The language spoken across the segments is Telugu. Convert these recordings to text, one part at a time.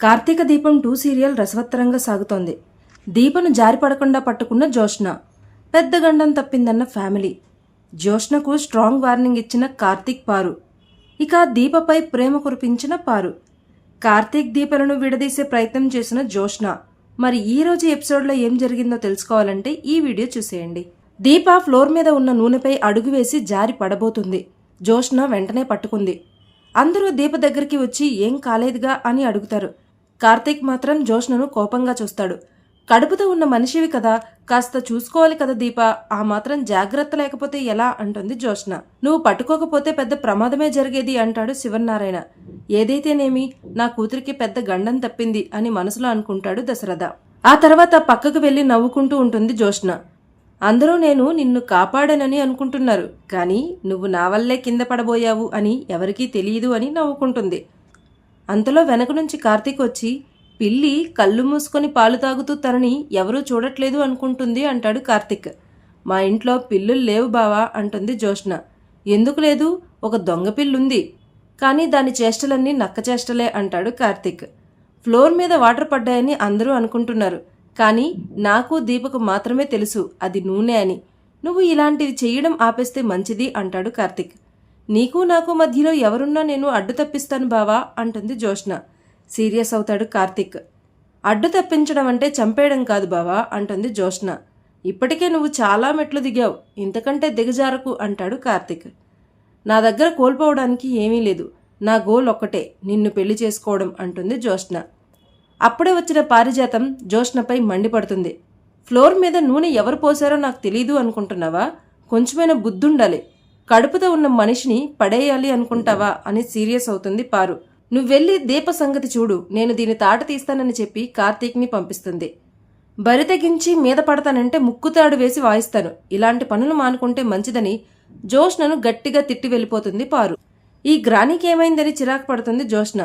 కార్తీక దీపం 2 సీరియల్ రసవత్తరంగా సాగుతోంది. దీపను జారిపడకుండా పట్టుకున్న జోష్న. పెద్ద గండం తప్పిందన్న ఫ్యామిలీ. జోష్నకు స్ట్రాంగ్ వార్నింగ్ ఇచ్చిన కార్తీక్ పారు. ఇక దీపపై ప్రేమ కురిపించిన పారు. కార్తీక్ దీపలను విడదీసే ప్రయత్నం చేసిన జోష్న. మరి ఈ రోజు ఎపిసోడ్లో ఏం జరిగిందో తెలుసుకోవాలంటే ఈ వీడియో చూసేయండి. దీప ఫ్లోర్ మీద ఉన్న నూనెపై అడుగు వేసి జారి పడబోతుంది. జోష్న వెంటనే పట్టుకుంది. అందరూ దీప దగ్గరికి వచ్చి ఏం కాలేదుగా అని అడుగుతారు. కార్తీక్ మాత్రం జోష్నను కోపంగా చూస్తాడు. కడుపుతో ఉన్న మనిషివి కదా, కాస్త చూసుకోవాలి కదా దీప, ఆ మాత్రం జాగ్రత్త లేకపోతే ఎలా అంటుంది జోష్న. నువ్వు పట్టుకోకపోతే పెద్ద ప్రమాదమే జరిగేది అంటాడు శివన్నారాయణ. ఏదైతేనేమి నా కూతురికి పెద్ద గండం తప్పింది అని మనసులో అనుకుంటాడు దశరథ. ఆ తర్వాత పక్కకు వెళ్లి నవ్వుకుంటూ ఉంటుంది జోష్న. అందరూ నేను నిన్ను కాపాడానని అనుకుంటున్నారు, కానీ నువ్వు నా వల్లే కింద పడబోయావు అని ఎవరికీ తెలియదు అని నవ్వుకుంటుంది. అంతలో వెనక నుంచి కార్తీక్ వచ్చి, పిల్లి కళ్ళు మూసుకొని పాలు తాగుతూ తనని ఎవరూ చూడట్లేదు అనుకుంటుంది అంటాడు కార్తీక్. మా ఇంట్లో పిల్లులు లేవు బావా అంటుంది జోష్న. ఎందుకు లేదు, ఒక దొంగ పిల్లుంది, కానీ దాని చేష్టలన్నీ నక్క చేష్టలే అంటాడు కార్తీక్. ఫ్లోర్ మీద వాటర్ పడ్డాయని అందరూ అనుకుంటున్నారు, కానీ నాకు దీపకు మాత్రమే తెలుసు అది నూనె అని. నువ్వు ఇలాంటివి చెయ్యడం ఆపేస్తే మంచిది అంటాడు కార్తీక్. నీకు నాకు మధ్యలో ఎవరున్నా నేను అడ్డు తప్పిస్తాను బావా అంటుంది జోష్న. సీరియస్ అవుతాడు కార్తీక్. అడ్డు తప్పించడం అంటే చంపేయడం కాదు బావా అంటుంది జోష్న. ఇప్పటికే నువ్వు చాలా మెట్లు దిగావు, ఇంతకంటే దిగజారకు అంటాడు కార్తీక్. నా దగ్గర కోల్పోవడానికి ఏమీ లేదు, నా గోల్ ఒక్కటే, నిన్ను పెళ్లి చేసుకోవడం అంటుంది జోష్న. అప్పుడే వచ్చిన పారిజాతం జోష్నపై మండిపడుతుంది. ఫ్లోర్ మీద నూనె ఎవరు పోసారో నాకు తెలీదు అనుకుంటున్నావా? కొంచెమైనా బుద్ధుండాలి. కడుపుతో ఉన్న మనిషిని పడేయాలి అనుకుంటావా అని సీరియస్ అవుతుంది పారు. నువ్వెళ్ళి దీప సంగతి చూడు, నేను దీని తాట తీస్తానని చెప్పి కార్తీక్ని పంపిస్తుంది. బరి తెగించి మీద పడతానంటే ముక్కుతాడు వేసి వాయిస్తాను, ఇలాంటి పనులు మానుకుంటే మంచిదని జోష్నను గట్టిగా తిట్టి వెళ్ళిపోతుంది పారు. ఈ గ్రానికి ఏమైందని చిరాకు పడుతుంది జోష్న.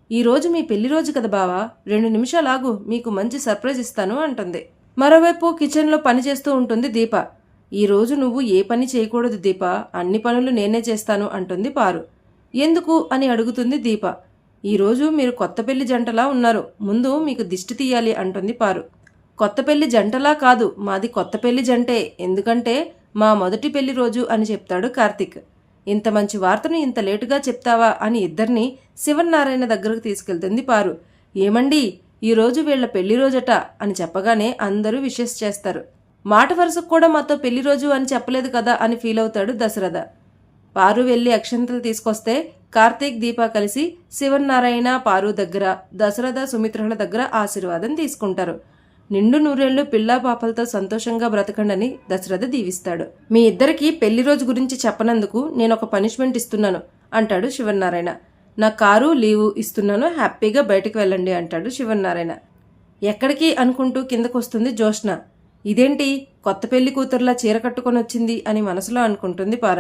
ఈరోజు మీ పెళ్లి రోజు కదా బావా, 2 నిమిషాలాగు, మీకు మంచి సర్ప్రైజ్ ఇస్తాను అంటుంది. మరోవైపు కిచెన్లో పని చేస్తూ ఉంటుంది దీప. ఈరోజు నువ్వు ఏ పని చేయకూడదు దీప, అన్ని పనులు నేనే చేస్తాను అంటుంది పారు. ఎందుకు అని అడుగుతుంది దీప. ఈరోజు మీరు కొత్త పెళ్లి జంటలా ఉన్నారు, ముందు మీకు దిష్టి తీయాలి అంటుంది పారు. కొత్త పెళ్లి జంటలా కాదు, మాది కొత్త పెళ్లి జంటే, ఎందుకంటే మా మొదటి పెళ్లి రోజు అని చెప్తాడు కార్తీక్. ఇంత మంచి వార్తను ఇంత లేటుగా చెప్తావా అని ఇద్దరిని శివన్నారాయణ దగ్గరకు తీసుకెళ్తుంది పారు. ఏమండి, ఈరోజు వీళ్ల పెళ్లి రోజట అని చెప్పగానే అందరూ విషెస్ చేస్తారు. మాట వరుసకు కూడా మాతో పెళ్లి రోజు అని చెప్పలేదు కదా అని ఫీల్ అవుతాడు దశరథ. పారు వెళ్లి అక్షంతలు తీసుకొస్తే కార్తీక్ దీప కలిసి శివన్నారాయణ పారు దగ్గర, దశరథ సుమిత్రల దగ్గర ఆశీర్వాదం తీసుకుంటారు. నిండు నూరేళ్లు పిల్లా పాపలతో సంతోషంగా బ్రతకండని దశరథ దీవిస్తాడు. మీ ఇద్దరికి పెళ్లి రోజు గురించి చెప్పనందుకు నేనొక పనిష్మెంట్ ఇస్తున్నాను అంటాడు శివన్నారాయణ. నా కారు లీవు ఇస్తున్నాను, హ్యాపీగా బయటకు వెళ్ళండి అంటాడు శివన్నారాయణ. ఎక్కడికి అనుకుంటూ కిందకొస్తుంది జోష్న. ఇదేంటి కొత్త పెళ్లి కూతురులా చీర కట్టుకొని వచ్చింది అని మనసులో అనుకుంటుంది పార.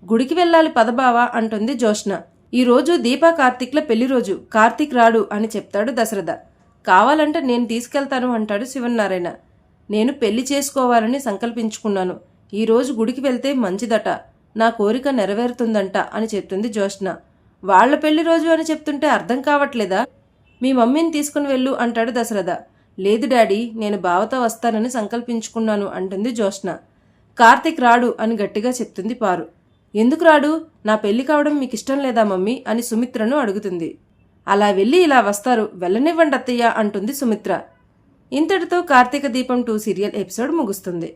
గుడికి వెళ్ళాలి పదబావా అంటుంది జోష్న. ఈరోజు దీపా కార్తీక్ల పెళ్లి రోజు, కార్తీక్ రాడు అని చెప్తాడు దశరథ. కావాలంటే నేను తీసుకెళ్తాను అంటాడు శివన్నారాయణ. నేను పెళ్లి చేసుకోవాలని సంకల్పించుకున్నాను, ఈరోజు గుడికి వెళ్తే మంచిదట, నా కోరిక నెరవేరుతుందంట అని చెప్తుంది జోష్న. వాళ్ల పెళ్లి రోజు అని చెప్తుంటే అర్థం కావట్లేదా? మీ మమ్మీని తీసుకుని వెళ్ళు అంటాడు దశరథ. లేదు డాడీ, నేను బావతో వస్తానని సంకల్పించుకున్నాను అంటుంది జోష్న. కార్తీక్ రాడు అని గట్టిగా చెప్తుంది పారు. ఎందుకు రాడు? నా పెళ్లి కావడం మీకు ఇష్టం లేదా మమ్మీ అని సుమిత్రను అడుగుతుంది. అలా వెళ్ళి ఇలా వస్తారు, వెళ్ళనివ్వండి అత్తయ్య అంటుంది సుమిత్ర. ఇంతటితో కార్తీక దీపం 2 సీరియల్ ఎపిసోడ్ ముగుస్తుంది.